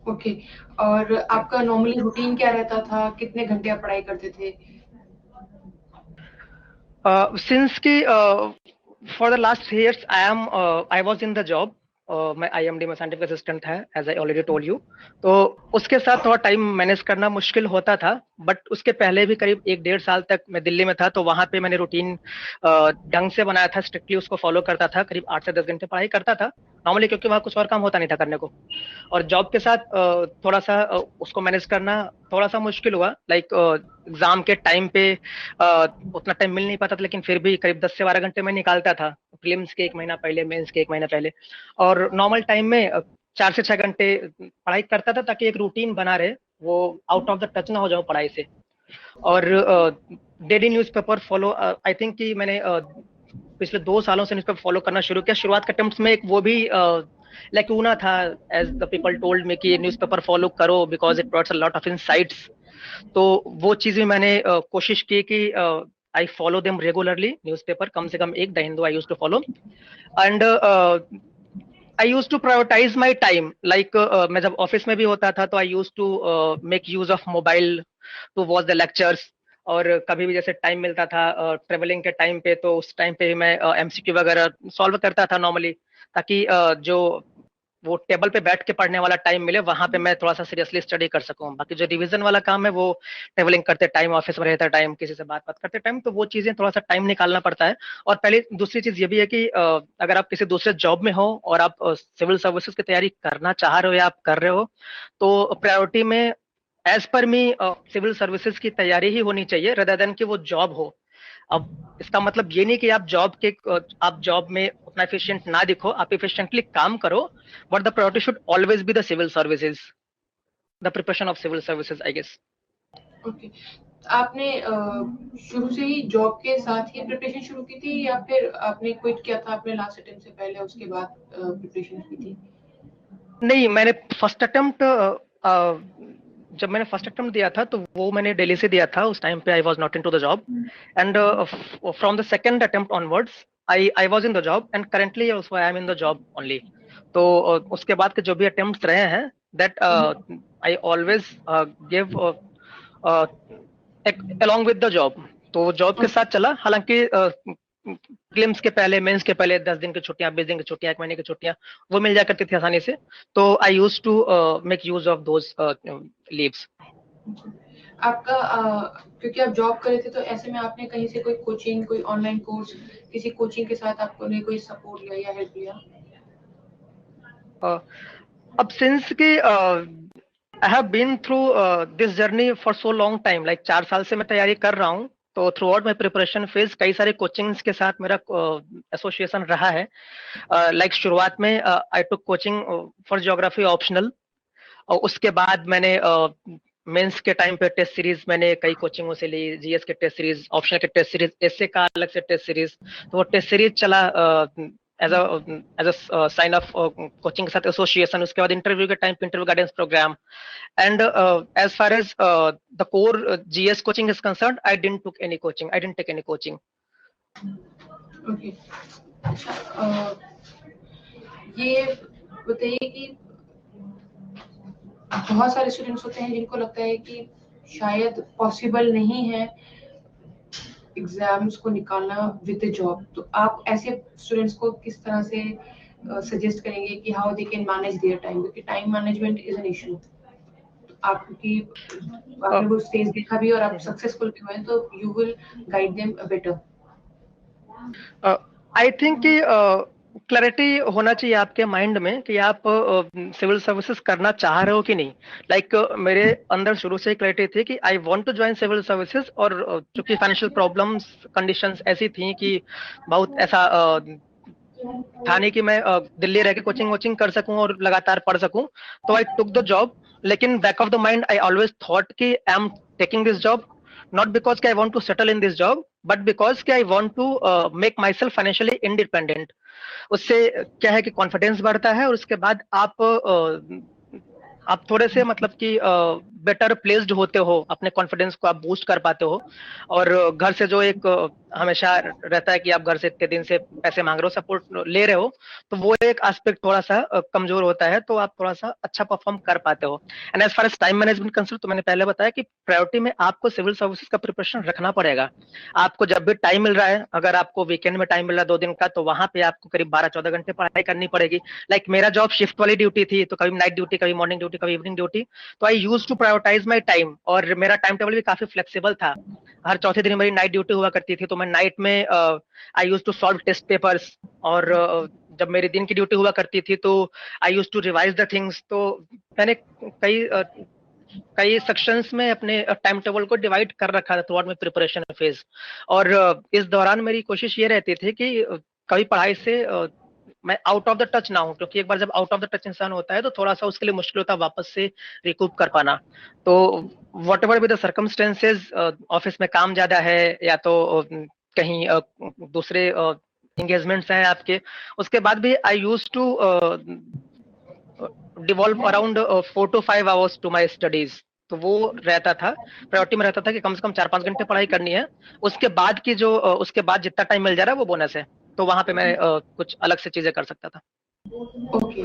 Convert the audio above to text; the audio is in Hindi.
ओके। और आपका नॉर्मली रूटीन क्या रहता था? कितने घंटे आप पढ़ाई करते थे? Since कि for the last 3 years I was in the job. मैं IMD में साइंटिफिक असिस्टेंट है, as I already told you. तो उसके साथ थोड़ा टाइम मैनेज करना मुश्किल होता था। बट उसके पहले भी करीब 1 डेढ़ साल तक मैं दिल्ली में था, तो वहां पे मैंने रूटीन ढंग से बनाया था, स्ट्रिक्टली उसको फॉलो करता था, करीब 8 से 10 घंटे पढ़ाई करता था नॉर्मली, क्योंकि वहाँ कुछ और काम होता नहीं था करने को। और जॉब के साथ थोड़ा सा उसको मैनेज करना थोड़ा सा मुश्किल हुआ। लाइक एग्जाम के टाइम पे उतना टाइम मिल नहीं पाता था, लेकिन फिर भी करीब 10 से 12 घंटे मैं निकालता था, प्रीलिम्स के 1 महीना पहले, मेंस के 1 महीना पहले। और नॉर्मल टाइम में 4 से 6 घंटे पढ़ाई करता था, ताकि एक रूटीन बना रहे, वो आउट ऑफ द टच ना हो जाऊं पढ़ाई से। और daily newspaper follow, I think कि मैंने पिछले 2 सालों से न्यूज़पेपर फॉलो करना शुरू किया। शुरुआत के अटेम्प्ट्स में एक वो भी लैक्यूना था, as the people told me कि न्यूज़पेपर फॉलो करो because it provides a lot of insights. तो वो चीज भी मैंने कोशिश की कि I follow them regularly, newspaper कम से कम एक, the Hindu I use to follow. And I use to prioritise my time, like मैं जब ऑफिस में भी होता था तो I use to make use of mobile to watch the lectures. और कभी भी जैसे टाइम मिलता था ट्रेवलिंग के टाइम पे, तो उस टाइम पे मैं MCQ वगैरह सॉल्व करता था नॉर्मली, ताकि जो वो टेबल पे बैठ के पढ़ने वाला टाइम मिले, वहां पे मैं थोड़ा सा सीरियसली स्टडी कर सकूं। बाकी जो रिवीजन वाला काम है वो ट्रेवलिंग करते टाइम, ऑफिस में रहते टाइम, किसी से बात बात करते टाइम, तो वो चीजें थोड़ा सा टाइम निकालना पड़ता है। और पहले दूसरी चीज ये भी है कि अगर आप किसी दूसरे जॉब में हो और आप सिविल सर्विसेज की तैयारी करना चाह रहे हो या आप कर रहे हो, तो प्रायोरिटी में एज पर मी सिविल सर्विसेज की तैयारी ही होनी चाहिए, रदर देन कि वो जॉब हो। अब इसका मतलब ये नहीं कि आप जॉब में उतना एफिशिएंट ना दिखो, आप एफिशिएंटली काम करो, but the priority should always be the civil services, the preparation of civil services, I guess. Okay. आपने शुरू से ही जॉब के साथ ही प्रिपरेशन शुरू की थी या फिर आपने क्विट किया था अपने लास्ट अटेम्प्ट से पहले, उसके बाद प्रिपरेशन की थी? नहीं, मैंने फर्स्ट अटेम्प्ट जब मैंने फर्स्ट अटेम्प्ट दिया था, तो वो मैंने दिल्ली से दिया था। उस टाइम पे I was not into the job. And from the second attempt onwards I was in the job, and currently also I am in the job only. तो उसके बाद के जो भी अटेम्प्ट्स रहे हैं, that I always give along with the job। तो जॉब के साथ चला, हालांकि प्रीलिम्स के पहले, मेंस के पहले 10 दिन की छुट्टियां, 20 दिन की छुट्टियां, 1 महीने की छुट्टियां वो मिल जा करती थी आसानी से। तो I use to make use of those leaves. आपका क्योंकि आप जॉब कर रहे थे, तो ऐसे में आपने कहीं से कोई कोचिंग, कोई ऑनलाइन कोर्स, किसी कोचिंग के साथ आपने कोई सपोर्ट लिया या हेल्प लिया? अब सिंस कि I have been through this journey for so long time, like 4 साल से मैं तैयारी कर रहा हूँ। तो throughout my preparation phase कई सारे कोचिंग्स के साथ मेरा एसोसिएशन रहा है। लाइक शुरुआत में आई टुक कोचिंग फॉर ज्योग्राफी ऑप्शनल, और उसके बाद मैंने मेंस के टाइम पे टेस्ट सीरीज मैंने कई कोचिंगों से ली, जीएस के टेस्ट सीरीज, ऑप्शनल के टेस्ट सीरीज, एसए का अलग से टेस्ट सीरीज। तो वो टेस्ट सीरीज चला as as a sign of coaching के साथ एसोसिएशन। उसके बाद इंटरव्यू के टाइम पे interview guidance programme. And as far as the core GS coaching is concern, I didn't took any coaching, I didn't take any coaching. Okay. ये बताइए कि बहुत सारे स्टूडेंट्स होते हैं जिनको लगता है कि शायद पॉसिबल नहीं है एग्जाम्स को निकालना विद जॉब, तो आप ऐसे स्टूडेंट्स को किस तरह से सजेस्ट करेंगे कि how they can manage their time, क्योंकि time management is an issue. आप क्योंकि आपने वो स्टेज देखा भी और आप सक्सेसफुल भी हुए, तो you will guide them better. I think कि क्लैरिटी होना चाहिए आपके माइंड में कि आप सिविल सर्विसेज करना चाह रहे हो कि नहीं। लाइक मेरे अंदर शुरू से क्लैरिटी थी कि I want to join civil services, और चूंकि फाइनेंशियल प्रॉब्लम्स, कंडीशंस ऐसी थी कि बहुत ऐसा था नहीं कि मैं दिल्ली रह के कोचिंग वोचिंग कर सकूं और लगातार पढ़ सकूं। तो आई टुक द जॉब, लेकिन back of the mind I always thought कि I am taking this job not because कि I want to settle in this job, but because कि I want to make myself financially independent. उससे क्या है कि कॉन्फिडेंस बढ़ता है, और उसके बाद आप थोड़े से मतलब कि बेटर प्लेस्ड होते हो, अपने कॉन्फिडेंस को आप बूस्ट कर पाते हो। और घर से जो एक हमेशा रहता है कि आप घर से इतने दिन से पैसे मांग रहे हो, सपोर्ट ले रहे हो, तो वो एक एस्पेक्ट थोड़ा सा कमजोर होता है, तो आप थोड़ा सा अच्छा परफॉर्म कर पाते हो। And as far as time management concern, तो मैंने पहले बताया कि प्रायोरिटी में आपको सिविल सर्विसेज का प्रिपरेशन रखना पड़ेगा। आपको जब भी टाइम मिल रहा है, अगर आपको वीकेंड में टाइम मिल रहा है 2 दिन का, तो वहां पे आपको करीब 12-14 घंटे पढ़ाई करनी पड़ेगी। लाइक मेरा जॉब शिफ्ट वाली ड्यूटी थी, तो कभी नाइट ड्यूटी, कभी मॉर्निंग ड्यूटी, कभी इवनिंग ड्यूटी, तो I use to prioritise my time, और मेरा टाइम टेबल भी काफी फ्लेक्सिबल था। हर चौथे दिन मेरी नाइट ड्यूटी हुआ करती थी, तो मैं नाइट में I use to solve test papers, और जब मेरी दिन की ड्यूटी हुआ करती थी तो I use to revise the things. तो मैंने कई सेक्शंस में अपने टाइम टेबल को डिवाइड कर रखा था through out my preparation phase. और इस दौरान मेरी कोशिश ये रहती थी कि कभी पढ़ाई से मैं आउट ऑफ द टच ना हूं, क्योंकि एक बार जब आउट ऑफ द टच इंसान होता है तो थोड़ा सा उसके लिए मुश्किल होता है वापस से रिकूप कर पाना। तो what ever be the circumstances, office में काम ज्यादा है, या तो कहीं दूसरे एंगेजमेंट्स हैं आपके, उसके बाद भी I use to devolve around 4 to 5 hours to my studies. तो वो रहता था, प्रायोरिटी में रहता था कि कम से कम 4-5 घंटे पढ़ाई करनी है। उसके बाद की जो उसके बाद जितना टाइम मिल जा रहा है वो बोनस है, तो वहां पे मैं कुछ अलग से चीजें कर सकता था। ओके।